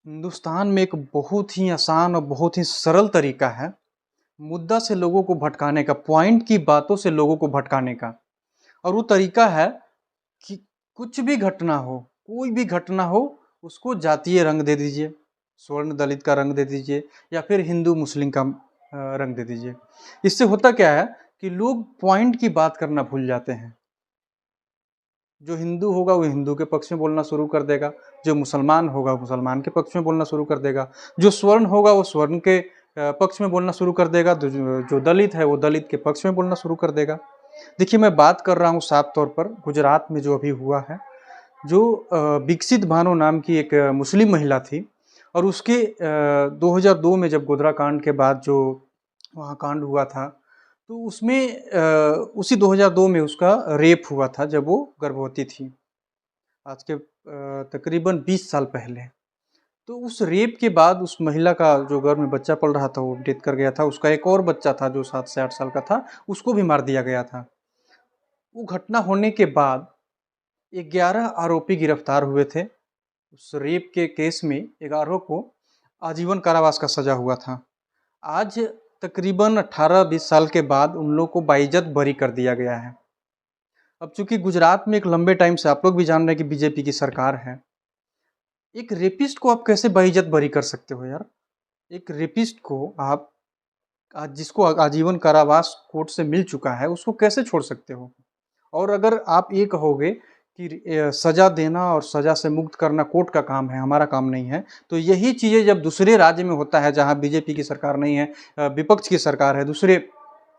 हिंदुस्तान में एक बहुत ही आसान और बहुत ही सरल तरीका है, मुद्दा से लोगों को भटकाने का, पॉइंट की बातों से लोगों को भटकाने का। और वो तरीका है कि कुछ भी घटना हो, कोई भी घटना हो, उसको जातीय रंग दे दीजिए, स्वर्ण दलित का रंग दे दीजिए या फिर हिंदू मुस्लिम का रंग दे दीजिए। इससे होता क्या है कि लोग पॉइंट की बात करना भूल जाते हैं। जो हिंदू होगा वो हिंदू के पक्ष में बोलना शुरू कर देगा, जो मुसलमान होगा वो मुसलमान के पक्ष में बोलना शुरू कर देगा, जो स्वर्ण होगा वो स्वर्ण के पक्ष में बोलना शुरू कर देगा, जो दलित है वो दलित के पक्ष में बोलना शुरू कर देगा। देखिए, मैं बात कर रहा हूँ साफ तौर पर गुजरात में जो अभी हुआ है, जो विकसित भानो नाम की एक मुस्लिम महिला थी और उसके 2002 में जब गोधरा कांड के बाद जो वहाँ कांड हुआ था, तो उसमें उसी 2002 में उसका रेप हुआ था जब वो गर्भवती थी, आज के तकरीबन 20 साल पहले। तो उस रेप के बाद उस महिला का जो गर्भ में बच्चा पल रहा था वो डेथ कर गया था। उसका एक और बच्चा था जो 7 से 8 साल का था, उसको भी मार दिया गया था। वो घटना होने के बाद 11 आरोपी गिरफ्तार हुए थे। उस रेप के केस में 11 को आजीवन कारावास का सजा हुआ था। आज तकरीबन 18-20 साल के बाद उन लोगों को बाइज्जत बरी कर दिया गया है। अब चूंकि गुजरात में एक लंबे टाइम से आप लोग भी जान रहे हैं कि बीजेपी की सरकार है, एक रेपिस्ट को आप कैसे बाइज्जत बरी कर सकते हो यार? एक रेपिस्ट को आप आज जिसको आजीवन कारावास कोर्ट से मिल चुका है, उसको कैसे छोड़ सकते हो? और अगर आप ये कहोगे कि सजा देना और सजा से मुक्त करना कोर्ट का काम है, हमारा काम नहीं है, तो यही चीज़ें जब दूसरे राज्य में होता है जहां बीजेपी की सरकार नहीं है, विपक्ष की सरकार है, दूसरे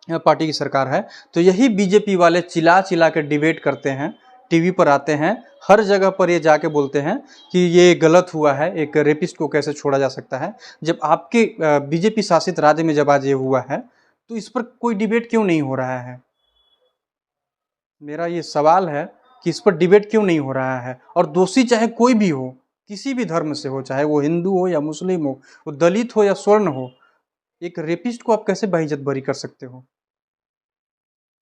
पार्टी की सरकार है, तो यही बीजेपी वाले चिल्ला चिल्ला के डिबेट करते हैं, टीवी पर आते हैं, हर जगह पर ये जाके बोलते हैं कि ये गलत हुआ है, एक रेपिस्ट को कैसे छोड़ा जा सकता है। जब आपके बीजेपी शासित राज्य में जब आज ये हुआ है, तो इस पर कोई डिबेट क्यों नहीं हो रहा है? मेरा ये सवाल है कि इस पर डिबेट क्यों नहीं हो रहा है? और दोषी चाहे कोई भी हो, किसी भी धर्म से हो, चाहे वो हिंदू हो या मुस्लिम हो, वो दलित हो या स्वर्ण हो, एक रेपिस्ट को आप कैसे बाइज्जत बरी कर सकते हो?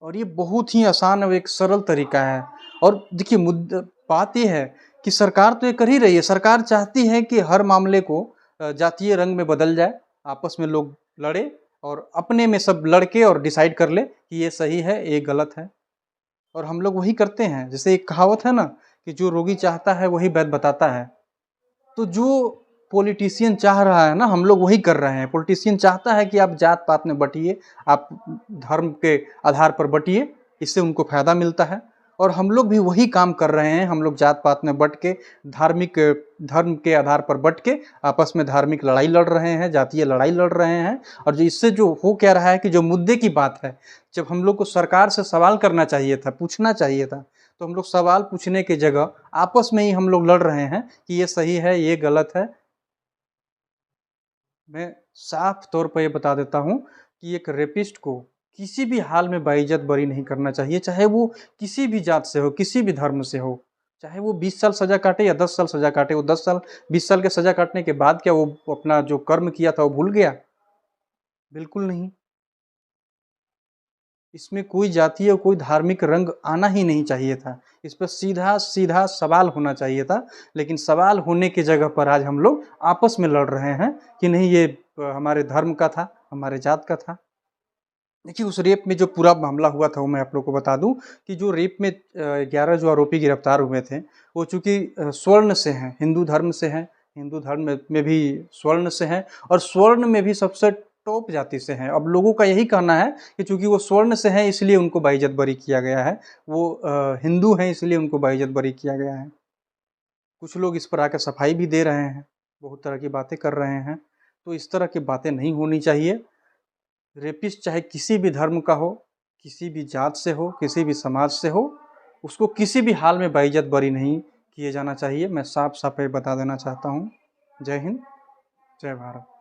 और ये बहुत ही आसान और एक सरल तरीका है। और देखिए, मुद्दा बात ये है कि सरकार तो ये कर ही रही है। सरकार चाहती है कि हर मामले को जातीय रंग में बदल जाए, आपस में लोग लड़े और अपने में सब लड़के और डिसाइड कर ले कि ये सही है, ये गलत है। और हम लोग वही करते हैं। जैसे एक कहावत है ना कि जो रोगी चाहता है वही वैद्य बताता है। तो जो पॉलिटिशियन चाह रहा है ना, हम लोग वही कर रहे हैं। पॉलिटिशियन चाहता है कि आप जात पात में बंटिए, आप धर्म के आधार पर बंटिए, इससे उनको फायदा मिलता है। और हम लोग भी वही काम कर रहे हैं। हम लोग जात पात में बंट के, धार्मिक धर्म के आधार पर बंट के आपस में धार्मिक लड़ाई लड़ रहे हैं, जातीय लड़ाई लड़ रहे हैं। और जो इससे जो हो क्या रहा है कि जो मुद्दे की बात है, जब हम लोग को सरकार से सवाल करना चाहिए था, पूछना चाहिए था, तो हम लोग सवाल पूछने की जगह आपस में ही हम लोग लड़ रहे हैं कि ये सही है, ये गलत है। मैं साफ तौर पर ये बता देता हूँ कि एक रेपिस्ट को किसी भी हाल में बाइज्जत बरी नहीं करना चाहिए, चाहे वो किसी भी जात से हो, किसी भी धर्म से हो। चाहे वो 20 साल सजा काटे या 10 साल सजा काटे, वो 10 साल 20 साल के सजा काटने के बाद क्या वो अपना जो कर्म किया था वो भूल गया? बिल्कुल नहीं। इसमें कोई जातीय और कोई धार्मिक रंग आना ही नहीं चाहिए था। इस पर सीधा सीधा सवाल होना चाहिए था। लेकिन सवाल होने की जगह पर आज हम लोग आपस में लड़ रहे हैं कि नहीं, ये हमारे धर्म का था, हमारे जात का था। देखिए, उस रेप में जो पूरा मामला हुआ था वो मैं आप लोग को बता दूं कि जो रेप में 11 जो आरोपी गिरफ्तार हुए थे, वो चूंकि स्वर्ण से हैं, हिंदू धर्म से हैं, हिंदू धर्म में भी स्वर्ण से हैं और स्वर्ण में भी सबसे टॉप जाति से हैं। अब लोगों का यही कहना है कि चूंकि वो स्वर्ण से हैं इसलिए उनको बाइज्जत बरी किया गया है, वो हिंदू हैं इसलिए उनको बाइज्जत बरी किया गया है। कुछ लोग इस पर आकर सफाई भी दे रहे हैं, बहुत तरह की बातें कर रहे हैं। तो इस तरह की बातें नहीं होनी चाहिए। रेपिस्ट चाहे किसी भी धर्म का हो, किसी भी जात से हो, किसी भी समाज से हो, उसको किसी भी हाल में बाइज्जत बरी नहीं किए जाना चाहिए। मैं साफ साफ ये बता देना चाहता हूँ। जय हिंद, जय भारत।